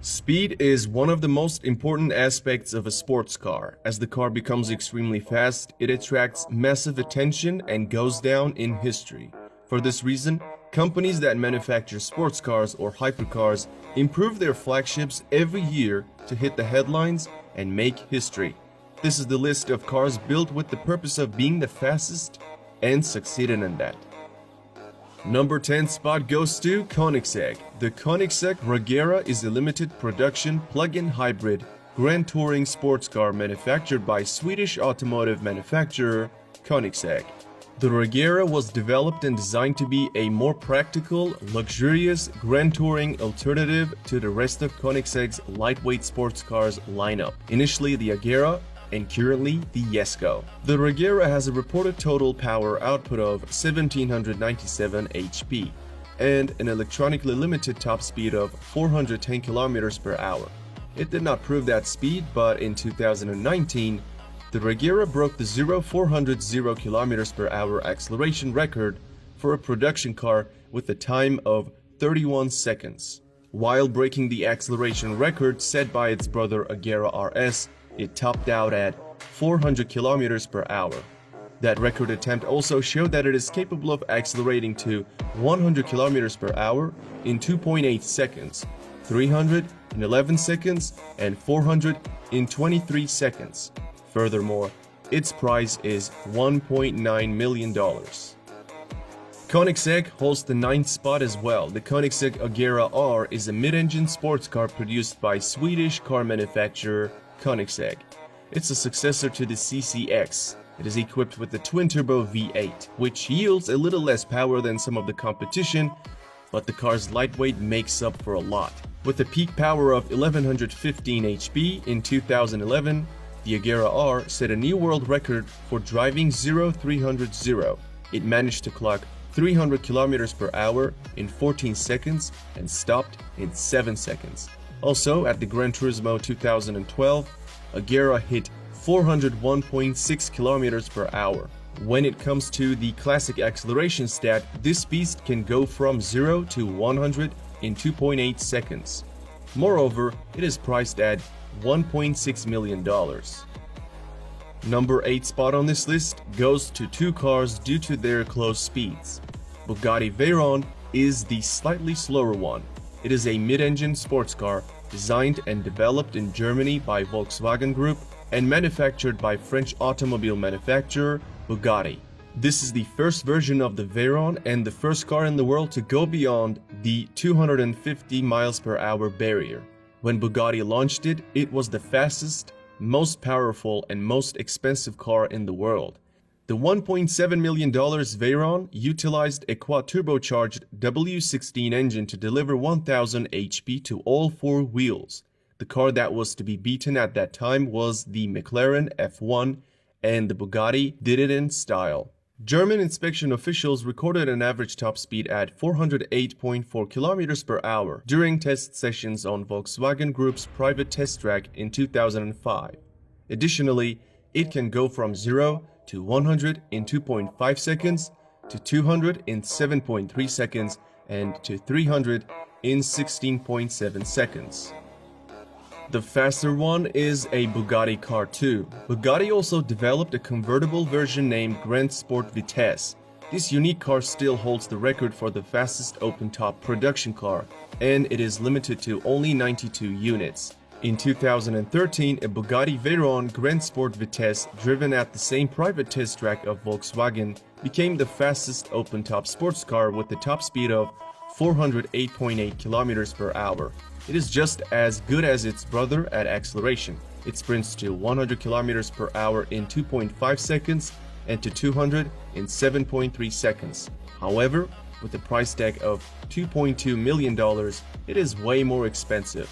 Speed is one of the most important aspects of a sports car. As the car becomes extremely fast, it attracts massive attention and goes down in history. For this reason, companies that manufacture sports cars or hypercars improve their flagships every year to hit the headlines and make history. This is the list of cars built with the purpose of being the fastest and succeeded in that. Number 10 spot goes to Koenigsegg. The Koenigsegg Regera is a limited production plug-in hybrid grand touring sports car manufactured by Swedish automotive manufacturer Koenigsegg. The Regera was developed and designed to be a more practical, luxurious grand touring alternative to the rest of Koenigsegg's lightweight sports cars lineup. Initially the Agera, and currently the Jesko. The Regera has a reported total power output of 1797 HP and an electronically limited top speed of 410 km per hour. It did not prove that speed, but in 2019, the Regera broke the 400 km per hour acceleration record for a production car with a time of 31 seconds. While breaking the acceleration record set by its brother Agera RS, it topped out at 400 km per hour. That record attempt also showed that it is capable of accelerating to 100 km per hour in 2.8 seconds, 300 in 11 seconds, and 400 in 23 seconds. Furthermore, its price is $1.9 million. Koenigsegg holds the 9th spot as well. The Koenigsegg Agera R is a mid-engine sports car produced by Swedish car manufacturer Koenigsegg. It's a successor to the CCX. It is equipped with the twin-turbo V8, which yields a little less power than some of the competition, but the car's lightweight makes up for a lot. With a peak power of 1115 HP in 2011, the Agera R set a new world record for driving 0300. It managed to clock 300 km per hour in 14 seconds and stopped in 7 seconds. Also, at the Gran Turismo 2012, Agera hit 401.6 km per hour. When it comes to the classic acceleration stat, this beast can go from 0 to 100 in 2.8 seconds. Moreover, it is priced at $1.6 million. Number 8 spot on this list goes to two cars due to their close speeds. Bugatti Veyron is the slightly slower one. It is a mid-engine sports car designed and developed in Germany by Volkswagen Group and manufactured by French automobile manufacturer Bugatti. This is the first version of the Veyron and the first car in the world to go beyond the 250 miles per hour barrier. When Bugatti launched it, it was the fastest, most powerful, and most expensive car in the world. The $1.7 million Veyron utilized a quad-turbocharged W16 engine to deliver 1000 HP to all four wheels. The car that was to be beaten at that time was the McLaren F1, and the Bugatti did it in style. German inspection officials recorded an average top speed at 408.4 km per hour during test sessions on Volkswagen Group's private test track in 2005. Additionally, it can go from 0 to 100 in 2.5 seconds, to 200 in 7.3 seconds, and to 300 in 16.7 seconds. The faster one is a Bugatti Car 2. Bugatti also developed a convertible version named Grand Sport Vitesse. This unique car still holds the record for the fastest open-top production car, and it is limited to only 92 units. In 2013, a Bugatti Veyron Grand Sport Vitesse driven at the same private test track of Volkswagen became the fastest open-top sports car with a top speed of 408.8 km per hour. It is just as good as its brother at acceleration. It sprints to 100 km per hour in 2.5 seconds and to 200 in 7.3 seconds. However, with a price tag of $2.2 million, it is way more expensive.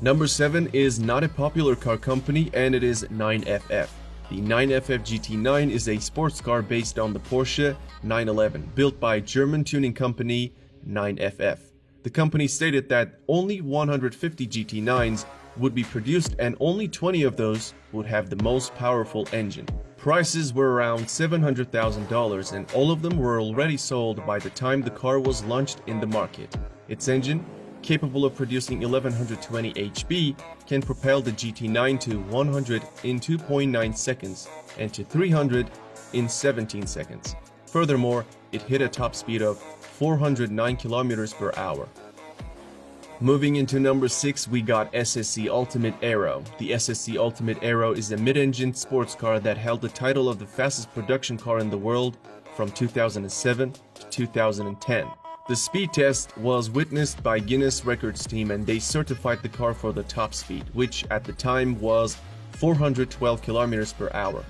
Number 7 is not a popular car company, and it is 9FF. The 9FF GT9 is a sports car based on the Porsche 911, built by German tuning company 9FF. The company stated that only 150 GT9s would be produced and only 20 of those would have the most powerful engine. Prices were around $700,000 and all of them were already sold by the time the car was launched in the market. Its engine capable of producing 1120 HP, can propel the GT9 to 100 in 2.9 seconds and to 300 in 17 seconds. Furthermore, it hit a top speed of 409 km per hour. Moving into number 6, we got SSC Ultimate Aero. The SSC Ultimate Aero is a mid-engine sports car that held the title of the fastest production car in the world from 2007 to 2010. The speed test was witnessed by Guinness Records team, and they certified the car for the top speed, which at the time was 412 km per hour.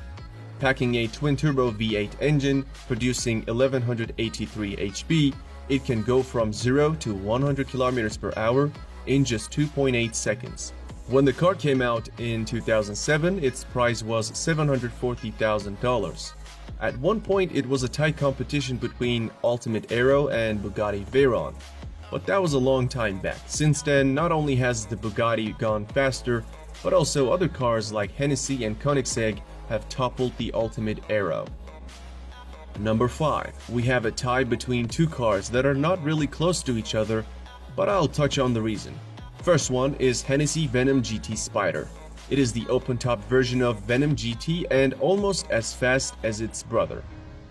Packing a twin-turbo V8 engine producing 1183 HP, it can go from 0 to 100 km per hour in just 2.8 seconds. When the car came out in 2007, its price was $740,000. At one point, it was a tight competition between Ultimate Aero and Bugatti Veyron, but that was a long time back. Since then, not only has the Bugatti gone faster, but also other cars like Hennessy and Koenigsegg have toppled the Ultimate Aero. Number 5. We have a tie between two cars that are not really close to each other, but I'll touch on the reason. First one is Hennessy Venom GT Spider. It is the open-top version of Venom GT and almost as fast as its brother.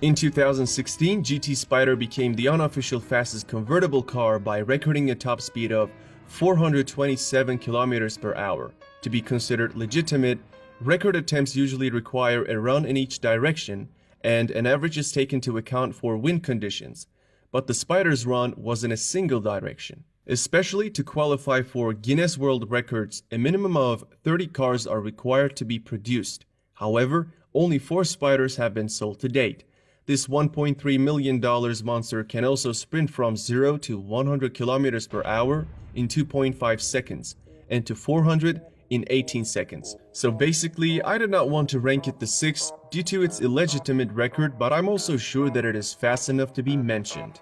In 2016, GT Spider became the unofficial fastest convertible car by recording a top speed of 427 km per hour. To be considered legitimate, record attempts usually require a run in each direction, and an average is taken into account for wind conditions, but the Spider's run was in a single direction. Especially to qualify for Guinness World Records, a minimum of 30 cars are required to be produced. However, only 4 Spiders have been sold to date. This $1.3 million monster can also sprint from 0 to 100 km per hour in 2.5 seconds and to 400 in 18 seconds. So basically, I did not want to rank it the 6th due to its illegitimate record, but I'm also sure that it is fast enough to be mentioned.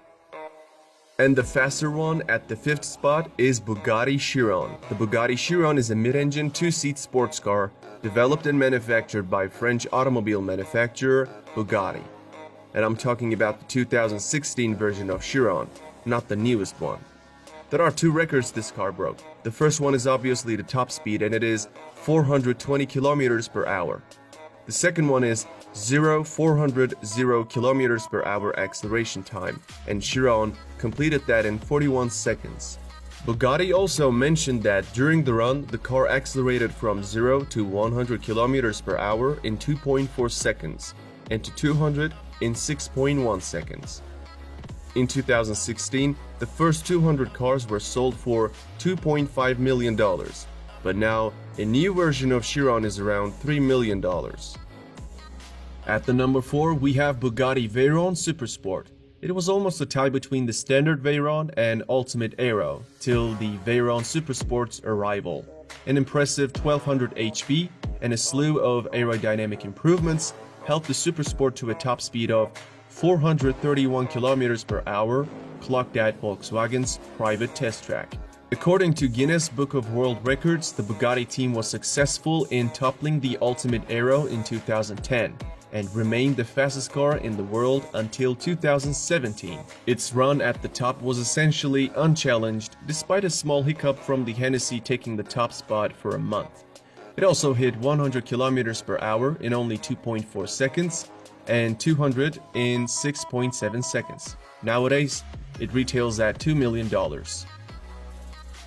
And the faster one at the 5th spot is Bugatti Chiron. The Bugatti Chiron is a mid-engine 2-seat sports car developed and manufactured by French automobile manufacturer Bugatti. And I'm talking about the 2016 version of Chiron, not the newest one. There are 2 records this car broke. The first one is obviously the top speed, and it is 420 km per hour. The second one is 400 km per hour acceleration time, and Chiron completed that in 41 seconds. Bugatti also mentioned that during the run, the car accelerated from 0 to 100 km per hour in 2.4 seconds and to 200 in 6.1 seconds. In 2016, the first 200 cars were sold for $2.5 million, but now a new version of Chiron is around $3 million. At the number 4, we have Bugatti Veyron Supersport. It was almost a tie between the standard Veyron and Ultimate Aero till the Veyron Supersport's arrival. An impressive 1200 HP and a slew of aerodynamic improvements helped the Supersport to a top speed of 431 km per hour, clocked at Volkswagen's private test track. According to Guinness Book of World Records, the Bugatti team was successful in toppling the Ultimate Aero in 2010 and remained the fastest car in the world until 2017. Its run at the top was essentially unchallenged, despite a small hiccup from the Hennessy taking the top spot for a month. It also hit 100 km per hour in only 2.4 seconds and 200 in 6.7 seconds. Nowadays, it retails at $2 million.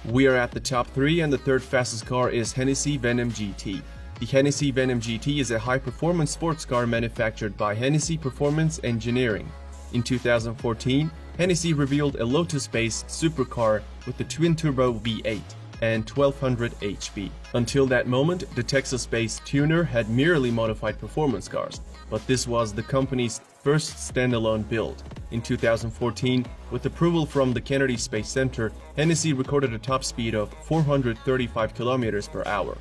We are at the top 3, and the third fastest car is Hennessy Venom GT. The Hennessy Venom GT is a high-performance sports car manufactured by Hennessy Performance Engineering. In 2014, Hennessy revealed a Lotus-based supercar with a twin-turbo V8 and 1200 HP. Until that moment, the Texas-based tuner had merely modified performance cars, but this was the company's first standalone build. In 2014, with approval from the Kennedy Space Center, Hennessy recorded a top speed of 435 km per hour.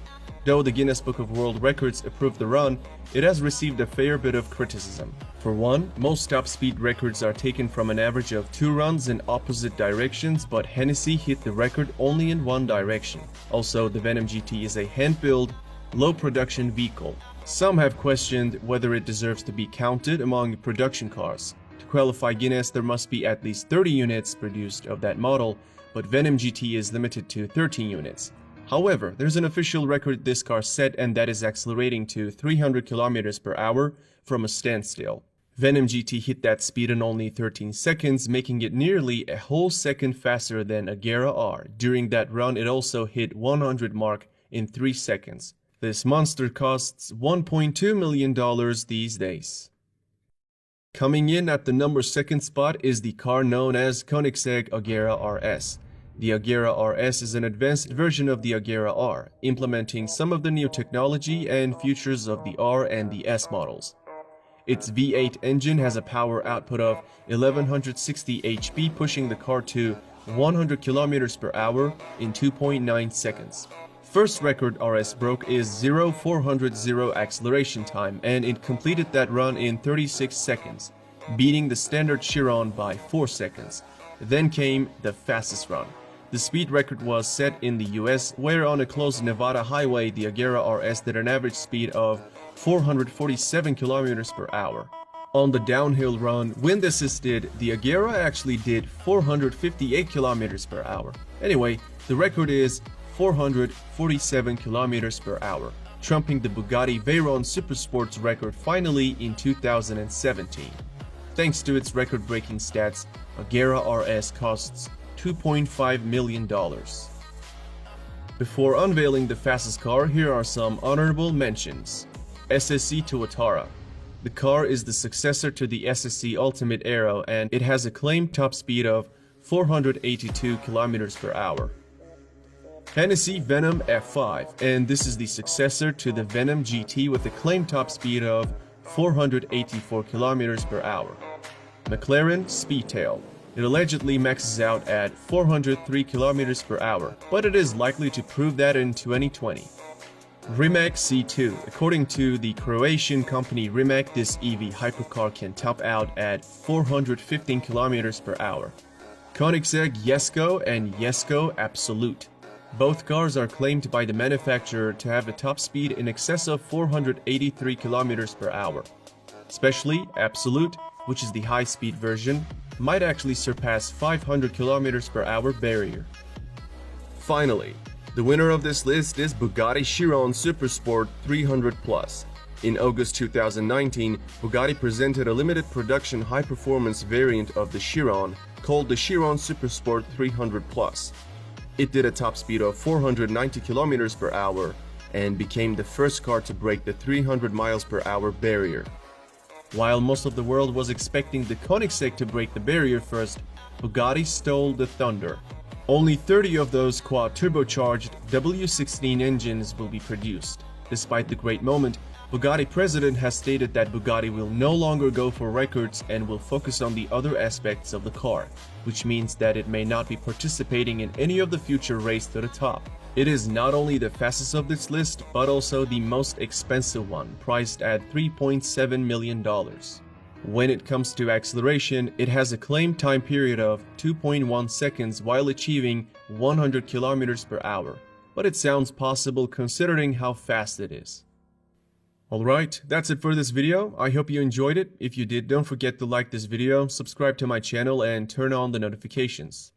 Though the Guinness Book of World Records approved the run, it has received a fair bit of criticism. For one, most top speed records are taken from an average of 2 runs in opposite directions, but Hennessy hit the record only in one direction. Also, the Venom GT is a hand-built, low-production vehicle. Some have questioned whether it deserves to be counted among production cars. To qualify Guinness, there must be at least 30 units produced of that model, but Venom GT is limited to 13 units. However, there's an official record this car set, and that is accelerating to 300 km per hour from a standstill. Venom GT hit that speed in only 13 seconds, making it nearly a whole second faster than Agera R. During that run, it also hit 100 mark in 3 seconds. This monster costs $1.2 million these days. Coming in at the number 2nd spot is the car known as Koenigsegg Agera RS. The Agera RS is an advanced version of the Agera R, implementing some of the new technology and features of the R and the S models. Its V8 engine has a power output of 1160 HP, pushing the car to 100 km per hour in 2.9 seconds. First record RS broke is 0-400 acceleration time, and it completed that run in 36 seconds, beating the standard Chiron by 4 seconds. Then came the fastest run. The speed record was set in the US, where on a closed Nevada highway, the Agera RS did an average speed of 447 km per hour. On the downhill run, wind assisted, the Agera actually did 458 km per hour. Anyway, the record is 447 km per hour, trumping the Bugatti Veyron Supersport's record finally in 2017. Thanks to its record-breaking stats, Agera RS costs $2.5 million. Before unveiling the fastest car, here are some honorable mentions. SSC Tuatara. The car is the successor to the SSC Ultimate Aero, and it has a claimed top speed of 482 km per hour. Hennessy Venom F5, and this is the successor to the Venom GT with a claimed top speed of 484 km per hour. McLaren Speedtail. It allegedly maxes out at 403 km per hour, but it is likely to prove that in 2020. Rimac C2. According to the Croatian company Rimac, this EV hypercar can top out at 415 km per hour. Koenigsegg Jesko and Jesko Absolute. Both cars are claimed by the manufacturer to have a top speed in excess of 483 km per hour. Especially Absolute, which is the high-speed version, might actually surpass 500 km per hour barrier. Finally, the winner of this list is Bugatti Chiron Supersport 300 Plus. In August 2019, Bugatti presented a limited production high-performance variant of the Chiron called the Chiron Supersport 300 Plus. It did a top speed of 490 km per hour and became the first car to break the 300 miles per hour barrier. While most of the world was expecting the Koenigsegg to break the barrier first, Bugatti stole the thunder. Only 30 of those quad-turbocharged W16 engines will be produced. Despite the great moment, Bugatti president has stated that Bugatti will no longer go for records and will focus on the other aspects of the car, which means that it may not be participating in any of the future race to the top. It is not only the fastest of this list, but also the most expensive one, priced at $3.7 million. When it comes to acceleration, it has a claimed time period of 2.1 seconds while achieving 100 km per hour, but it sounds possible considering how fast it is. Alright, that's it for this video. I hope you enjoyed it. If you did, don't forget to like this video, subscribe to my channel, and turn on the notifications.